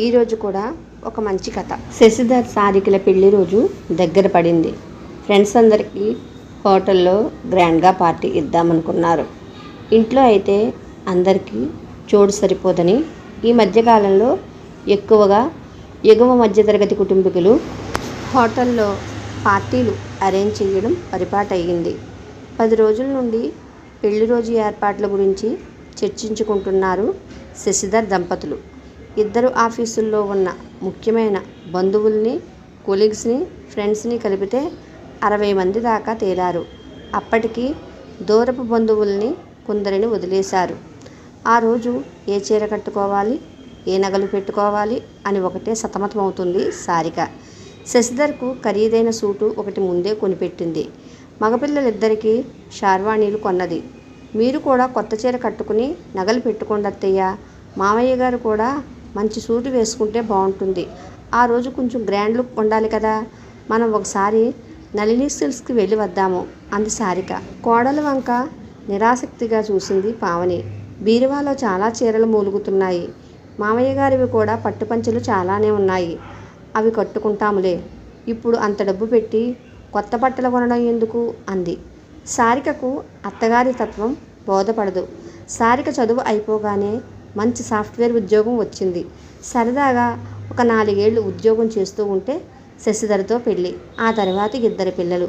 ఈరోజు కూడా ఒక మంచి కథ. శశిధర్ సారికల పెళ్లి రోజు దగ్గర పడింది. ఫ్రెండ్స్ అందరికీ హోటల్లో గ్రాండ్గా పార్టీ ఇద్దామనుకున్నారు. ఇంట్లో అయితే అందరికీ చోటు సరిపోదని ఈ మధ్యకాలంలో ఎక్కువగా ఎగువ మధ్యతరగతి కుటుంబీకులు హోటల్లో పార్టీలు అరేంజ్ చేయడం పరిపాటయ్యింది. 10 రోజుల నుండి పెళ్లి రోజు ఏర్పాట్ల గురించి చర్చించుకుంటున్నారు శశిధర్ దంపతులు. ఇద్దరు ఆఫీసుల్లో ఉన్న ముఖ్యమైన బంధువుల్ని, కొలీగ్స్ని, ఫ్రెండ్స్ని కలిపితే 60 మంది దాకా తేలారు. అప్పటికి దూరపు బంధువుల్ని కొందరిని వదిలేశారు. ఆ రోజు ఏ చీర కట్టుకోవాలి, ఏ నగలు పెట్టుకోవాలి అని ఒకటే సతమతమవుతుంది సారిక. శశిధర్కు ఖరీదైన సూటు ఒకటి ముందే కొనిపెట్టింది. మగపిల్లలిద్దరికీ షార్వాణీలు కొన్నది. మీరు కూడా కొత్త చీర కట్టుకుని నగలు పెట్టుకోండి అత్తయ్య, మామయ్య గారు కూడా మంచి సూటు వేసుకుంటే బాగుంటుంది. ఆ రోజు కొంచెం గ్రాండ్ లుక్ ఉండాలి కదా, మనం ఒకసారి నళిని సిల్క్స్కి వెళ్ళి వద్దాము అంది సారిక. కోడల వంక నిరాసక్తిగా చూసింది పావని. బీరువాలో చాలా చీరలు మూలుగుతున్నాయి. మామయ్య గారివి కూడా పట్టుపంచలు చాలానే ఉన్నాయి, అవి కట్టుకుంటాములే. ఇప్పుడు అంత డబ్బు పెట్టి కొత్త బట్టలు కొనడం ఎందుకు అంది. సారికకు అత్తగారి తత్వం బోధపడదు. సారిక చదువు అయిపోగానే మంచి సాఫ్ట్వేర్ ఉద్యోగం వచ్చింది. సరదాగా ఒక 4 ఏళ్ళు ఉద్యోగం చేస్తూ ఉంటే శశిధర్తో పెళ్ళి. ఆ తర్వాత 2 పిల్లలు.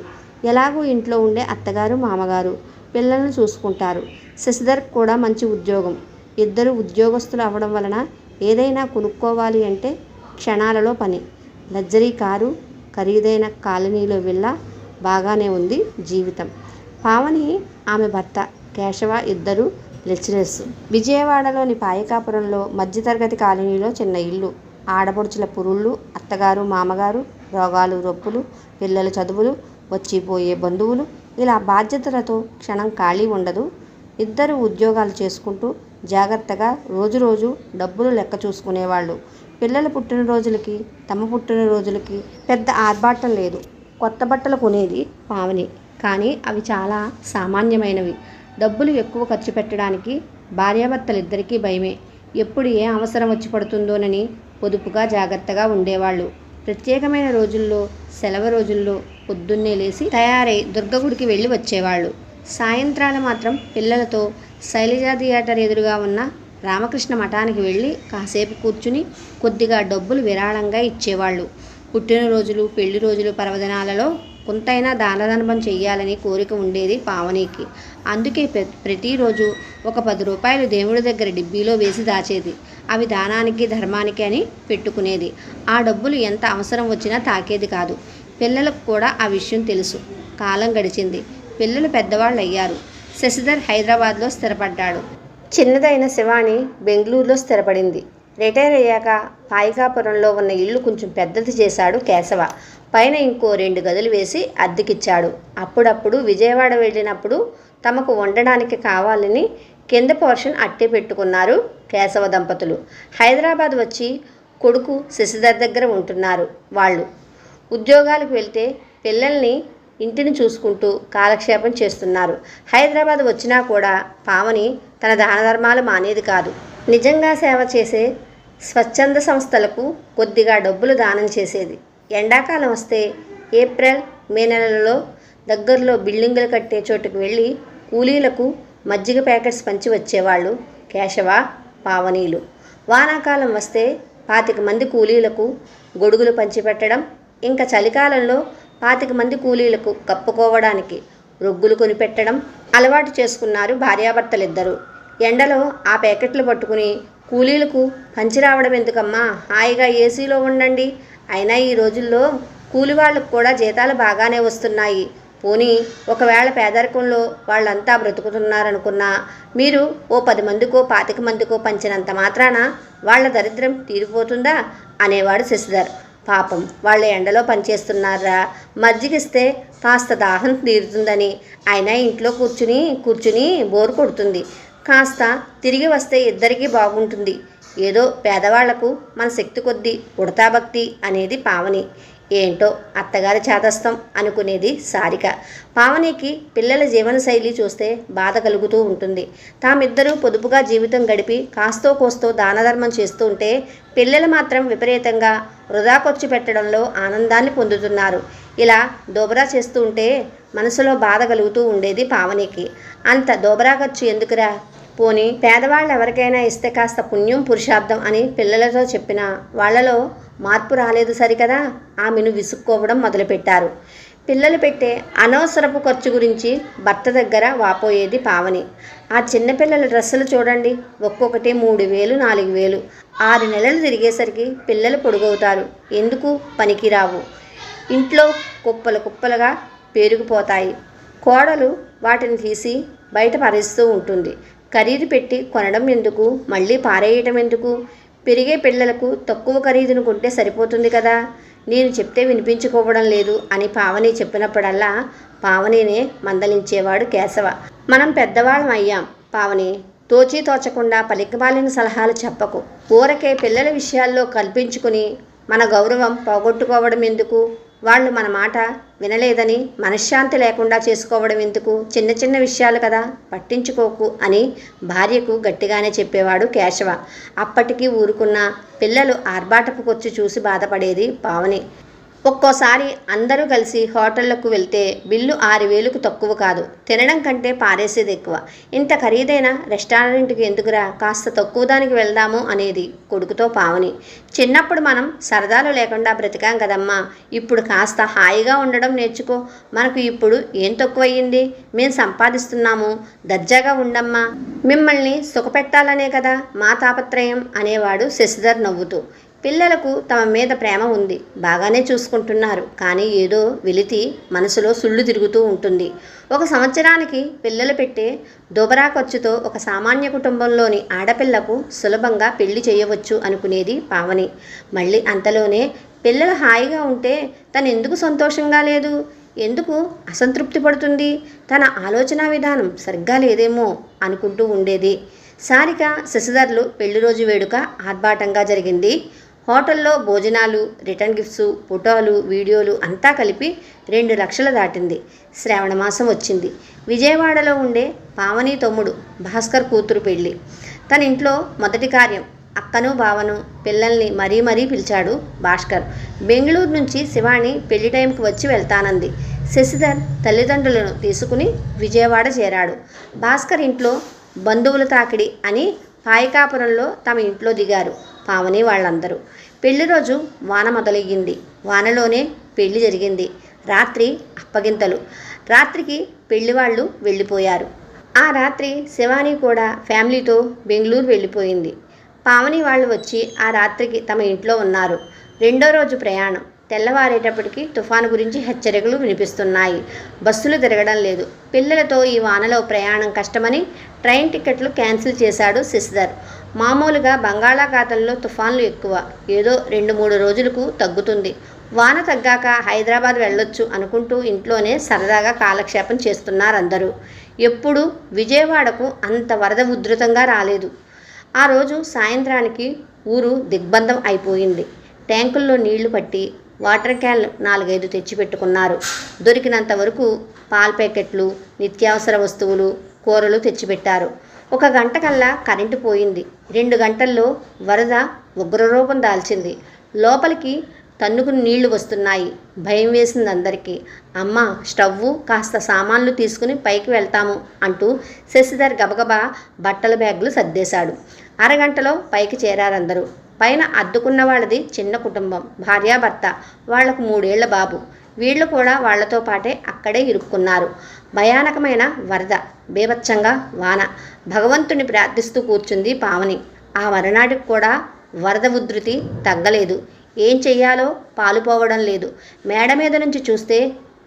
ఎలాగూ ఇంట్లో ఉండే అత్తగారు, మామగారు పిల్లలను చూసుకుంటారు. శశిధర్కి కూడా మంచి ఉద్యోగం. ఇద్దరు ఉద్యోగస్తులు అవ్వడం వలన ఏదైనా కొనుక్కోవాలి అంటే క్షణాలలో పని. లగ్జరీ కారు, ఖరీదైన కాలనీలో విల్లా, బాగానే ఉంది జీవితం. పావని, ఆమె భర్త కేశవ ఇద్దరు లెక్చరర్స్. విజయవాడలోని పాయకాపురంలో మధ్యతరగతి కాలనీలో చిన్న ఇల్లు. ఆడపడుచుల పురుళ్ళు, అత్తగారు, మామగారు, రోగాలు, రొప్పులు, పిల్లల చదువులు, వచ్చిపోయే బంధువులు, ఇలా బాధ్యతలతో క్షణం ఖాళీ ఉండదు. ఇద్దరు ఉద్యోగాలు చేసుకుంటూ జాగ్రత్తగా రోజు డబ్బులు లెక్క చూసుకునేవాళ్ళు. పిల్లల పుట్టినరోజులకి, తమ పుట్టినరోజులకి పెద్ద ఆర్భాటం లేదు. కొత్త బట్టలు కొనేది పావని, కానీ అవి చాలా సామాన్యమైనవి. డబ్బులు ఎక్కువ ఖర్చు పెట్టడానికి భార్యాభర్తలిద్దరికీ భయమే. ఎప్పుడు ఏ అవసరం వచ్చి పడుతుందోనని పొదుపుగా జాగ్రత్తగా ఉండేవాళ్ళు. ప్రత్యేకమైన రోజుల్లో, సెలవు రోజుల్లో పొద్దున్నే లేచి తయారై దుర్గగుడికి వెళ్ళి వచ్చేవాళ్ళు. సాయంత్రాలు మాత్రం పిల్లలతో శైలజా థియేటర్ ఎదురుగా ఉన్న రామకృష్ణ మఠానికి వెళ్ళి కాసేపు కూర్చుని కొద్దిగా డబ్బులు విరాళంగా ఇచ్చేవాళ్ళు. పుట్టినరోజులు, పెళ్లి రోజులు, పర్వదినాలలో కొంతైనా దానధర్మం చెయ్యాలని కోరిక ఉండేది పావనికి. అందుకే ప్రతిరోజు ఒక 10 రూపాయలు దేవుడి దగ్గర డిబ్బీలో వేసి దాచేది. అవి దానానికి, ధర్మానికి అని పెట్టుకునేది. ఆ డబ్బులు ఎంత అవసరం వచ్చినా తాకేది కాదు. పిల్లలకు కూడా ఆ విషయం తెలుసు. కాలం గడిచింది. పిల్లలు పెద్దవాళ్ళు అయ్యారు. శశిధర్ హైదరాబాద్లో స్థిరపడ్డాడు. చిన్నదైన శివాణి బెంగళూరులో స్థిరపడింది. రిటైర్ అయ్యాక పాయికాపురంలో ఉన్న ఇల్లు కొంచెం పెద్దది చేశాడు కేశవ. పైన ఇంకో 2 గదులు వేసి అద్దెకిచ్చాడు. అప్పుడప్పుడు విజయవాడ వెళ్ళినప్పుడు తమకు వండడానికి కావాలని కింద పోర్షన్ అట్టే పెట్టుకున్నారు కేశవ దంపతులు. హైదరాబాద్ వచ్చి కొడుకు శశిధర్ దగ్గర ఉంటున్నారు వాళ్ళు. ఉద్యోగాలకు వెళ్తే పిల్లల్ని, ఇంటిని చూసుకుంటూ కాలక్షేపం చేస్తున్నారు. హైదరాబాద్ వచ్చినా కూడా పావని తన దాన ధర్మాలు మానేది కాదు. నిజంగా సేవ చేసే స్వచ్ఛంద సంస్థలకు కొద్దిగా డబ్బులు దానం చేసేది. ఎండాకాలం వస్తే ఏప్రిల్, మే నెలలలో దగ్గరలో బిల్డింగులు కట్టే చోటుకు వెళ్ళి కూలీలకు మజ్జిగ ప్యాకెట్స్ పంచి వచ్చేవాళ్ళు కేశవ, పావనీలు. వానాకాలం వస్తే 25 మంది కూలీలకు గొడుగులు పంచిపెట్టడం, ఇంకా చలికాలంలో 25 మంది కూలీలకు కప్పుకోవడానికి రొగ్గులు కొనిపెట్టడం అలవాటు చేసుకున్నారు భార్యాభర్తలిద్దరూ. ఎండలో ఆ ప్యాకెట్లు పట్టుకుని కూలీలకు పంచి రావడం ఎందుకమ్మా, హాయిగా ఏసీలో ఉండండి. అయినా ఈ రోజుల్లో కూలి వాళ్ళకు కూడా జీతాలు బాగానే వస్తున్నాయి. పోనీ ఒకవేళ పేదరికంలో వాళ్ళంతా బ్రతుకుతున్నారనుకున్నా మీరు ఓ 10 మందికో 25 మందికో పంచినంత మాత్రాన వాళ్ళ దరిద్రం తీరిపోతుందా అనేవాడు శశిధర్. పాపం వాళ్ళు ఎండలో పనిచేస్తున్నారా, మజ్జిగిస్తే కాస్త దాహం తీరుతుందని. అయినా ఇంట్లో కూర్చుని బోరు కొడుతుంది. కాస్త తిరిగి వస్తే ఇద్దరికీ బాగుంటుంది. ఏదో పేదవాళ్లకు మన శక్తి కొద్దీ ఉడతాభక్తి అనేది పావని. ఏంటో అత్తగారి చాదస్తం అనుకునేది సారిక. పావనికి పిల్లల జీవనశైలి చూస్తే బాధ కలుగుతూ ఉంటుంది. తామిద్దరూ పొదుపుగా జీవితం గడిపి కాస్తో కోస్తో దానధర్మం చేస్తూ ఉంటే పిల్లలు మాత్రం విపరీతంగా వృధా ఖర్చు పెట్టడంలో ఆనందాన్ని పొందుతున్నారు. ఇలా దోబరా చేస్తూ ఉంటే మనసులో బాధ కలుగుతూ ఉండేది పావనికి. అంత దోబరా ఖర్చు ఎందుకురా, పోనీ పేదవాళ్ళు ఎవరికైనా ఇస్తే కాస్త పుణ్యం పురుషార్థం అని పిల్లలతో చెప్పినా వాళ్లలో మార్పు రాలేదు సరికదా. ఆమెను విసుక్కోవడం మొదలుపెట్టారు. పిల్లలు పెట్టే అనవసరపు ఖర్చు గురించి భర్త దగ్గర వాపోయేది పావని. ఆ చిన్నపిల్లల డ్రెస్సులు చూడండి, ఒక్కొక్కటి 3,000 4,000. 6 నెలలు తిరిగేసరికి పిల్లలు పొడుగవుతారు, ఎందుకు పనికిరావు, ఇంట్లో కుప్పలు కుప్పలుగా పేరుకుపోతాయి. కోడలు వాటిని తీసి బయట పరేస్తూ ఉంటుంది. ఖరీదు పెట్టి కొనడం ఎందుకు, మళ్ళీ పారేయటం ఎందుకు, పెరిగే పిల్లలకు తక్కువ ఖరీదును కొంటే సరిపోతుంది కదా. నేను చెప్తే వినిపించుకోవడం లేదు అని పావని చెప్పినప్పుడల్లా పావనినే మందలించేవాడు కేశవ. మనం పెద్దవాళ్ళం అయ్యాం పావని, తోచి తోచకుండా పలికిమాలిన సలహాలు చెప్పకు. ఊరకే పిల్లల విషయాల్లో కల్పించుకుని మన గౌరవం పోగొట్టుకోవడం ఎందుకు, వాళ్ళు మన మాట వినలేదని మనశ్శాంతి లేకుండా చేసుకోవడం ఎందుకు, చిన్న చిన్న విషయాలు కదా, పట్టించుకోకు అని భార్యకు గట్టిగానే చెప్పేవాడు కేశవ. అప్పటికీ ఊరుకున్న పిల్లలు ఆర్భాటపు కొచ్చి చూసి బాధపడేది పావని. ఒక్కోసారి అందరూ కలిసి హోటళ్లకు వెళ్తే బిల్లు 6,000కు తక్కువ కాదు. తినడం కంటే పారేసేది ఎక్కువ. ఇంత ఖరీదైన రెస్టారెంట్కి ఎందుకురా, కాస్త తక్కువ దానికి వెళ్దాము అనేది కొడుకుతో పావని. చిన్నప్పుడు మనం సరదాలు లేకుండా బ్రతికాం కదమ్మా, ఇప్పుడు కాస్త హాయిగా ఉండడం నేర్చుకో. మనకు ఇప్పుడు ఏం తక్కువయ్యింది, మేం సంపాదిస్తున్నాము, దర్జాగా ఉండమ్మా, మిమ్మల్ని సుఖపెట్టాలనే కదా మా తాపత్రయం అనేవాడు శశిధర్ నవ్వుతూ. పిల్లలకు తమ మీద ప్రేమ ఉంది, బాగానే చూసుకుంటున్నారు, కానీ ఏదో వెలితి మనసులో సుళ్ళు తిరుగుతూ ఉంటుంది. 1 సంవత్సరానికి పిల్లలు పెట్టే దోబరా ఖర్చుతో ఒక సామాన్య కుటుంబంలోని ఆడపిల్లకు సులభంగా పెళ్లి చేయవచ్చు అనుకునేది పావని. మళ్ళీ అంతలోనే పిల్లలు హాయిగా ఉంటే తను ఎందుకు సంతోషంగా లేదు, ఎందుకు అసంతృప్తి పడుతుంది, తన ఆలోచన విధానం సరిగ్గా లేదేమో అనుకుంటూ ఉండేది. సారిక శశిధర్లు పెళ్లి రోజు వేడుక ఆర్భాటంగా జరిగింది. హోటల్లో భోజనాలు, రిటర్న్ గిఫ్ట్స్, ఫోటోలు, వీడియోలు అంతా కలిపి 2 లక్షలు దాటింది. శ్రావణ మాసం వచ్చింది. విజయవాడలో ఉండే పావని తమ్ముడు భాస్కర్ కూతురు పెళ్ళి. తన ఇంట్లో మొదటి కార్యం. అక్కను బావను పిల్లల్ని మరీ పిలిచాడు భాస్కర్. బెంగళూరు నుంచి శివాణి పెళ్లి టైంకి వచ్చి వెళ్తానంది. శశిధర్ తల్లిదండ్రులను తీసుకుని విజయవాడ చేరాడు. భాస్కర్ ఇంట్లో బంధువుల తాకిడి అని పాయకాపురంలో తమ ఇంట్లో దిగారు పావని వాళ్ళందరూ. పెళ్లి రోజు వాన మొదలయ్యింది. వానలోనే పెళ్లి జరిగింది. రాత్రి అప్పగింతలు. రాత్రికి పెళ్లివాళ్ళు వెళ్ళిపోయారు. ఆ రాత్రి శివాని కూడా ఫ్యామిలీతో బెంగళూరు వెళ్ళిపోయింది. పావని వాళ్ళు వచ్చి ఆ రాత్రికి తమ ఇంట్లో ఉన్నారు. 2వ రోజు ప్రయాణం. తెల్లవారేటప్పటికి తుఫాను గురించి హెచ్చరికలు వినిపిస్తున్నాయి. బస్సులు తిరగడం లేదు. పిల్లలతో ఈ వానలో ప్రయాణం కష్టమని ట్రైన్ టికెట్లు క్యాన్సిల్ చేశాడు శశిధర్. మామూలుగా బంగాళాఖాతంలో తుఫాన్లు ఎక్కువ, ఏదో 2-3 రోజులకు తగ్గుతుంది, వాన తగ్గాక హైదరాబాద్ వెళ్ళొచ్చు అనుకుంటూ ఇంట్లోనే సరదాగా కాలక్షేపం చేస్తున్నారందరూ. ఎప్పుడు విజయవాడకు అంత వరద ఉధృతంగా రాలేదు. ఆ రోజు సాయంత్రానికి ఊరు దిగ్బంధం అయిపోయింది. ట్యాంకుల్లో నీళ్లు పట్టి వాటర్ క్యాన్లు 4-5 తెచ్చిపెట్టుకున్నారు. దొరికినంత వరకు పాల ప్యాకెట్లు, నిత్యావసర వస్తువులు, కూరలు తెచ్చిపెట్టారు. 1 గంట కల్లా కరెంటు పోయింది. 2 గంటల్లో వరద ఉగ్రరూపం దాల్చింది. లోపలికి తన్నుకుని నీళ్లు వస్తున్నాయి. భయం వేసింది అందరికీ. అమ్మ, స్టవ్వు, కాస్త సామాన్లు తీసుకుని పైకి వెళ్తాము అంటూ శశిధర్ గబగబా బట్టల బ్యాగులు సర్దేశాడు. అరగంటలో పైకి చేరారందరూ. పైన అద్దుకున్న వాళ్ళది చిన్న కుటుంబం, భార్యాభర్త, వాళ్లకు 3 ఏళ్ల బాబు. వీళ్ళు కూడా వాళ్లతో పాటే అక్కడే ఇరుక్కున్నారు. భయానకమైన వరద, బీభత్సంగా వాన. భగవంతుని ప్రార్థిస్తూ కూర్చుంది పావని. ఆ మరునాటికి కూడా వరద ఉధృతి తగ్గలేదు. ఏం చెయ్యాలో పాలుపోవడం లేదు. మేడ మీద నుంచి చూస్తే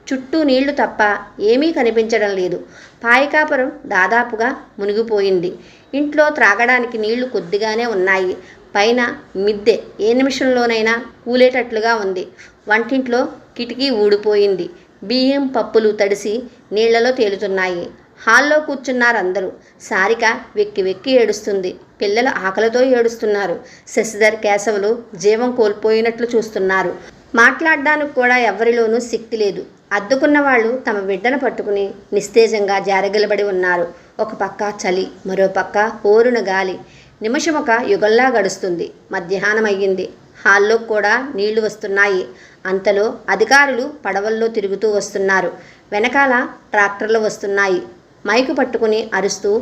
చుట్టూ నీళ్లు తప్ప ఏమీ కనిపించడం లేదు. పాయకాపురం దాదాపుగా మునిగిపోయింది. ఇంట్లో త్రాగడానికి నీళ్లు కొద్దిగానే ఉన్నాయి. పైన మిద్దె ఏ నిమిషంలోనైనా కూలేటట్లుగా ఉంది. వంటింట్లో కిటికీ ఊడిపోయింది. బియ్యం పప్పులు తడిసి నీళ్లలో తేలుతున్నాయి. హాల్లో కూర్చున్నారందరూ. సారిక వెక్కి వెక్కి ఏడుస్తుంది. పిల్లలు ఆకలితో ఏడుస్తున్నారు. శశిధర్, కేశవులు జీవం కోల్పోయినట్లు చూస్తున్నారు. మాట్లాడడానికి కూడా ఎవరిలోనూ శక్తి లేదు. అద్దుకున్న వాళ్ళు తమ బిడ్డను పట్టుకుని నిస్తేజంగా జారగిలబడి ఉన్నారు. ఒక పక్క చలి, మరో పక్క హోరున గాలి. నిమిషం ఒక యుగంలా గడుస్తుంది. మధ్యాహ్నం అయ్యింది. హాల్లో కూడా నీళ్లు వస్తున్నాయి. అంతలో అధికారులు పడవల్లో తిరుగుతూ వస్తున్నారు. వెనకాల ట్రాక్టర్లు వస్తున్నాయి. మైకు పట్టుకుని అరుస్తూ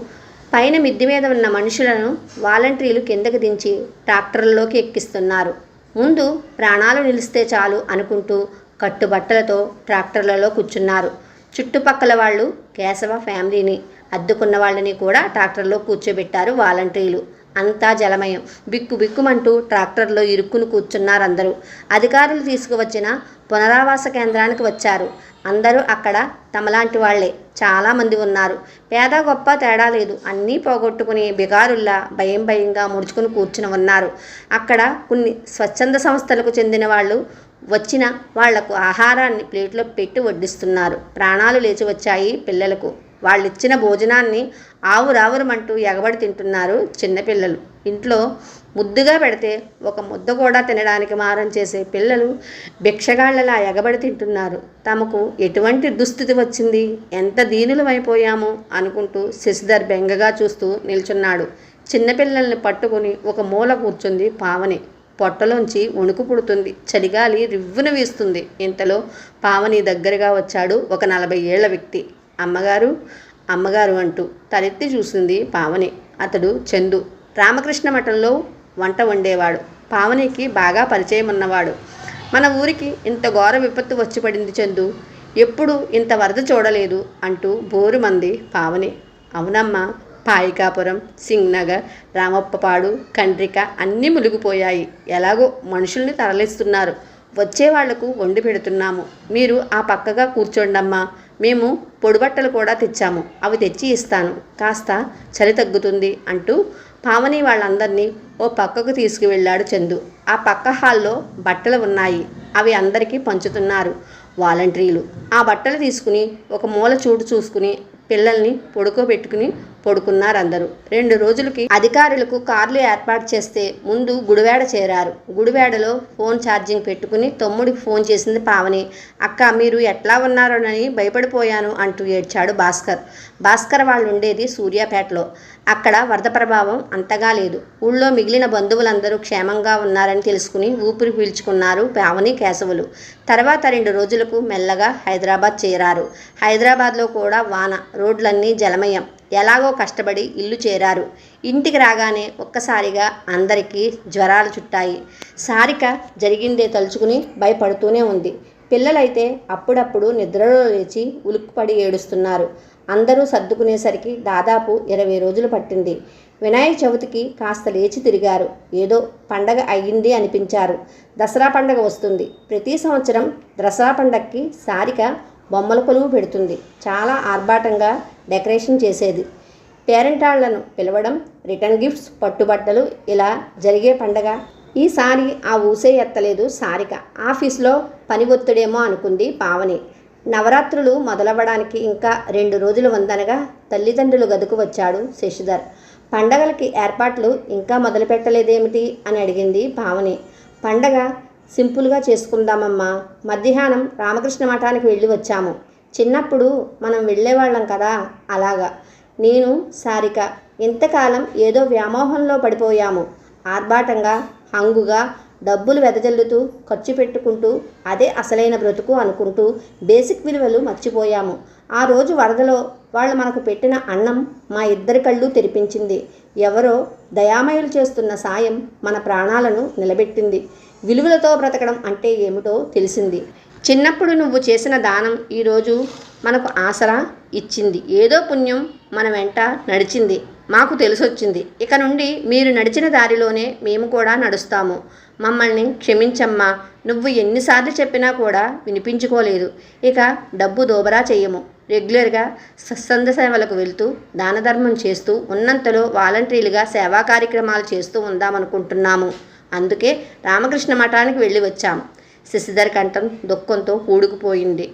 పైన మిద్ది మీద ఉన్న మనుషులను వాలంటీర్లు కిందకి దించి ట్రాక్టర్లలోకి ఎక్కిస్తున్నారు. ముందు ప్రాణాలు నిలిస్తే చాలు అనుకుంటూ కట్టుబట్టలతో ట్రాక్టర్లలో కూర్చున్నారు. చుట్టుపక్కల వాళ్ళు కేశవ ఫ్యామిలీని, అద్దుకున్న వాళ్ళని కూడా ట్రాక్టర్లో కూర్చోబెట్టారు వాలంటీర్లు. అంతా జలమయం. బిక్కుబిక్కుమంటూ ట్రాక్టర్లో ఇరుక్కుని కూర్చున్నారందరూ. అధికారులు తీసుకువచ్చిన పునరావాస కేంద్రానికి వచ్చారు. అందరూ అక్కడ తమలాంటి వాళ్లే. చాలామంది ఉన్నారు. పేద గొప్ప తేడా లేదు. అన్నీ పోగొట్టుకుని బిగారుల్లా భయంగా ముడుచుకుని కూర్చుని ఉన్నారు. అక్కడ కొన్ని స్వచ్ఛంద సంస్థలకు చెందిన వాళ్ళు వచ్చిన వాళ్లకు ఆహారాన్ని ప్లేట్లో పెట్టి వడ్డిస్తున్నారు. ప్రాణాలు లేచి వచ్చాయి పిల్లలకు. వాళ్ళిచ్చిన భోజనాన్ని ఆవురావురమంటూ ఎగబడి తింటున్నారు చిన్నపిల్లలు. ఇంట్లో ముద్దుగా పెడితే ఒక ముద్ద కూడా తినడానికి మారం చేసే పిల్లలు భిక్షగాళ్లలా ఎగబడి తింటున్నారు. తమకు ఎటువంటి దుస్థితి వచ్చింది, ఎంత దీనులమైపోయామో అనుకుంటూ శశిధర్ బెంగగా చూస్తూ నిల్చున్నాడు. చిన్నపిల్లల్ని పట్టుకుని ఒక మూల కూర్చుంది పావని. పొట్టలోంచి వణుకు పుడుతుంది. చలిగాలి రివ్వున వీస్తుంది. ఇంతలో పావని దగ్గరగా వచ్చాడు ఒక 40 ఏళ్ల వ్యక్తి. అమ్మగారు అంటూ తలెత్తి చూసింది పావని. అతడు చందు. రామకృష్ణ మఠంలో వంట వండేవాడు. పావనికి బాగా పరిచయం ఉన్నవాడు. మన ఊరికి ఇంత ఘోర విపత్తు వచ్చి పడింది చందు. ఎప్పుడు ఇంత వరద చూడలేదు అంటూ బోరుమంది పావని. అవునమ్మా, పాయికాపురం, సింగ్నగర్, రామప్పపాడు, కండ్రిక అన్నీ మునిగిపోయాయి. ఎలాగో మనుషుల్ని తరలిస్తున్నారు. వచ్చే వాళ్లకు వండి పెడుతున్నాము. మీరు ఆ పక్కగా కూర్చోండమ్మా. మేము పొడిబట్టలు కూడా తెచ్చాము. అవి తెచ్చి ఇస్తాను. కాస్త చలి తగ్గుతుంది అంటూ పావని వాళ్ళందరినీ ఓ పక్కకు తీసుకువెళ్ళాడు చందు. ఆ పక్క హాల్లో బట్టలు ఉన్నాయి. అవి అందరికీ పంచుతున్నారు వాలంటీర్లు. ఆ బట్టలు తీసుకుని ఒక మూల చూసుకుని పిల్లల్ని పడుకోబెట్టుకుని పడుకున్నారు అందరూ. 2 రోజులకి అధికారులకు కార్లు ఏర్పాటు చేస్తే ముందు గుడివాడ చేరారు. గుడివాడలో ఫోన్ ఛార్జింగ్ పెట్టుకుని తమ్ముడికి ఫోన్ చేసింది పావని. అక్క, మీరు ఎట్లా ఉన్నారోనని భయపడిపోయాను అంటూ ఏడ్చాడు భాస్కర్. భాస్కర్ వాళ్ళు ఉండేది సూర్యాపేటలో. అక్కడ వరద ప్రభావం అంతగా లేదు. ఊళ్ళో మిగిలిన బంధువులందరూ క్షేమంగా ఉన్నారని తెలుసుకుని ఊపిరి పీల్చుకున్నారు పావని, కేశవులు. తర్వాత 2 రోజులకు మెల్లగా హైదరాబాద్ చేరారు. హైదరాబాద్లో కూడా వాన, రోడ్లన్నీ జలమయం. ఎలాగో కష్టపడి ఇల్లు చేరారు. ఇంటికి రాగానే ఒక్కసారిగా అందరికీ జ్వరాలు చుట్టాయి. సారిక జరిగిందే తలుచుకుని భయపడుతూనే ఉంది. పిల్లలైతే అప్పుడప్పుడు నిద్రలో లేచి ఉలుక్కుపడి ఏడుస్తున్నారు. అందరూ సర్దుకునేసరికి దాదాపు 20 రోజులు పట్టింది. వినాయక చవితికి కాస్త లేచి తిరిగారు. ఏదో పండగ అయ్యింది అనిపించారు. దసరా పండగ వస్తుంది. ప్రతి సంవత్సరం దసరా పండగకి సారిక బొమ్మల కొలువు పెడుతుంది. చాలా ఆర్భాటంగా డెకరేషన్ చేసేది. పేరెంటాళ్లను పిలవడం, రిటర్న్ గిఫ్ట్స్, పట్టుబట్టలు, ఇలా జరిగే పండగ. ఈసారి ఆ ఊసే ఎత్తలేదు సారిక. ఆఫీస్లో పని ఒత్తిడేమో అనుకుంది పావని. నవరాత్రులు మొదలవ్వడానికి ఇంకా 2 రోజులు ఉందనగా తల్లిదండ్రులు గదుకు వచ్చాడు శశిధర్. పండగలకి ఏర్పాట్లు ఇంకా మొదలు పెట్టలేదేమిటి అని అడిగింది పావని. పండగ సింపుల్గా చేసుకుందామమ్మా. మధ్యాహ్నం రామకృష్ణ మఠానికి వెళ్ళి వచ్చాము. చిన్నప్పుడు మనం వెళ్ళేవాళ్ళం కదా, అలాగా. నేను సారిక ఇంతకాలం ఏదో వ్యామోహంలో పడిపోయాము. ఆర్భాటంగా, హంగుగా డబ్బులు వెదజల్లుతూ ఖర్చు పెట్టుకుంటూ అదే అసలైన బ్రతుకు అనుకుంటూ బేసిక్ విలువలు మర్చిపోయాము. ఆ రోజు వరదలో వాళ్ళు మనకు పెట్టిన అన్నం మా ఇద్దరి కళ్ళు తెరిపించింది. ఎవరో దయామయులు చేస్తున్న సాయం మన ప్రాణాలను నిలబెట్టింది. విలువలతో బ్రతకడం అంటే ఏమిటో తెలిసింది. చిన్నప్పుడు నువ్వు చేసిన దానం ఈరోజు మనకు ఆసరా ఇచ్చింది. ఏదో పుణ్యం మన వెంట నడిచింది, మాకు తెలిసొచ్చింది. ఇక నుండి మీరు నడిచిన దారిలోనే మేము కూడా నడుస్తాము. మమ్మల్ని క్షమించమ్మా. నువ్వు ఎన్నిసార్లు చెప్పినా కూడా వినిపించుకోలేదు. ఇక డబ్బు దోబరా చెయ్యము. రెగ్యులర్గా సత్సంగ సేవలకు వెళ్తూ దాన ధర్మం చేస్తూ ఉన్నంతలో వాలంటీర్లుగా సేవా కార్యక్రమాలు చేస్తూ ఉందామనుకుంటున్నాము. అందుకే రామకృష్ణ మఠానికి వెళ్ళి వచ్చాం. శశిధర్ కంఠం దుఃఖంతో కూడుకుపోయింది.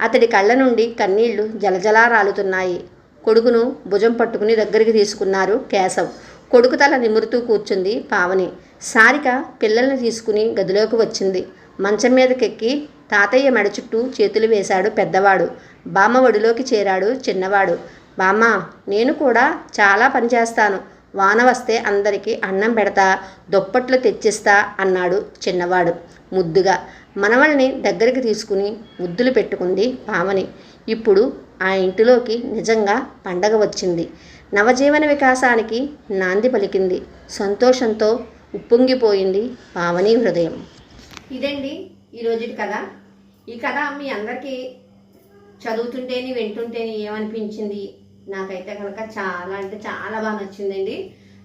అతడి కళ్ళ నుండి కన్నీళ్లు జలజలా రాలుతున్నాయి. కొడుకును భుజం పట్టుకుని దగ్గరికి తీసుకున్నారు కేశవ్. కొడుకు తల నిమురుతూ కూర్చుంది పావని. సారిక పిల్లల్ని తీసుకుని గదిలోకి వచ్చింది. మంచం మీదకెక్కి తాతయ్య మెడ చుట్టూ చేతులు వేశాడు పెద్దవాడు. బామ్మ ఒడిలోకి చేరాడు చిన్నవాడు. బామ్మ, నేను కూడా చాలా పనిచేస్తాను. వాన వస్తే అందరికీ అన్నం పెడతా, దుప్పట్లు తెచ్చిస్తా అన్నాడు చిన్నవాడు ముద్దుగా. మనవల్ని దగ్గరికి తీసుకుని ముద్దులు పెట్టుకుంది పావని. ఇప్పుడు ఆ ఇంటిలోకి నిజంగా పండగ వచ్చింది. నవజీవన వికాసానికి నాంది పలికింది. సంతోషంతో ఉప్పొంగిపోయింది పావని హృదయం. ఇదండి ఈరోజు కథ. ఈ కథ మీ అందరికీ చదువుతుంటేనే వింటుంటేనే ఏమనిపించింది? నాకైతే కనుక చాలా అంటే చాలా బాగా నచ్చిందండి.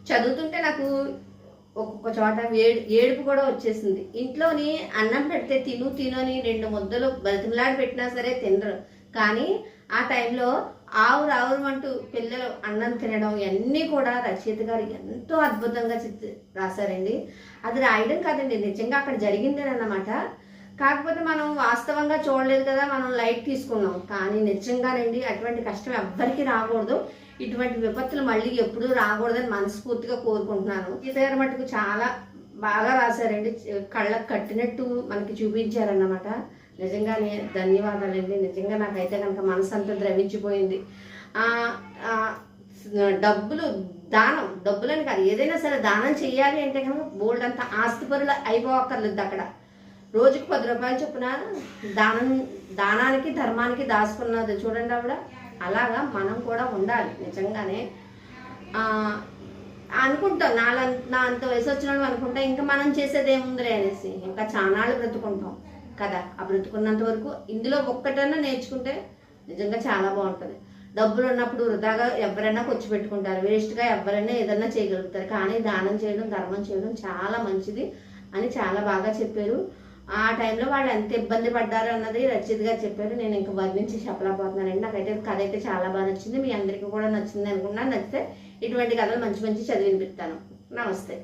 చదువుతుంటే నాకు ఒక్కొక్క చోట ఏడుపు కూడా వచ్చేసింది. ఇంట్లోని అన్నం పెడితే తిను తిను అని 2 ముద్దలు బతిమలాడి పెట్టినా సరే తినరు. కానీ ఆ టైంలో ఆవురు పిల్లలు అన్నం తినడం ఇవన్నీ కూడా రచయిత గారు ఎంతో అద్భుతంగా రాశారండి. అది రాయడం కాదండి, నిజంగా అక్కడ జరిగిందేనన్నమాట. కాకపోతే మనం వాస్తవంగా చూడలేదు కదా, మనం లైట్ తీసుకున్నాం. కానీ నిజంగానండి అటువంటి కష్టం ఎవ్వరికీ రాకూడదు. ఇటువంటి విపత్తులు మళ్ళీ ఎప్పుడూ రాకూడదని మనస్ఫూర్తిగా కోరుకుంటున్నాను. గీత మటుకు చాలా బాగా రాశారండి. కళ్ళకు కట్టినట్టు మనకి చూపించారన్నమాట. నిజంగానే ధన్యవాదాలండి. నిజంగా నాకైతే కనుక మనసు అంతా ద్రవించిపోయింది. డబ్బులని కాదు, ఏదైనా సరే దానం చెయ్యాలి అంటే కనుక బోల్డ్ అంత ఆస్తిపరులు అయిపోక్కర్లేదు. అక్కడ రోజుకు 10 రూపాయలు చొప్పున దానానికి ధర్మానికి దాచుకున్నది చూడండి ఆవిడ. అలాగా మనం కూడా ఉండాలి. నిజంగానే అనుకుంటాం, నా అంత వయసు వచ్చిన అనుకుంటా ఇంకా మనం చేసేది ఏముందిలే అనేసి, ఇంకా చానాళ్ళు బ్రతుకుంటాం కదా. ఆ బ్రతుకున్నంత వరకు ఇందులో ఒక్కటన్నా నేర్చుకుంటే నిజంగా చాలా బాగుంటుంది. డబ్బులు ఉన్నప్పుడు వృధాగా ఎవరైనా ఖర్చు పెట్టుకుంటారు, వేస్ట్గా ఎవరైనా ఏదన్నా చేయగలుగుతారు. కానీ దానం చేయడం, ధర్మం చేయడం చాలా మంచిది అని చాలా బాగా చెప్పారు. ఆ టైంలో వాళ్ళు ఎంత ఇబ్బంది పడ్డారు అన్నది రచయిత గారు చెప్పారు. నేను ఇంకా వర్ణించి చెప్పలేకపోతున్నానండి. నాకైతే కథ అయితే చాలా బాగా నచ్చింది. మీ అందరికీ కూడా నచ్చింది అనుకున్నా. నచ్చితే ఇటువంటి కథలు మంచి చదివి వినిపిస్తాను. నమస్తే.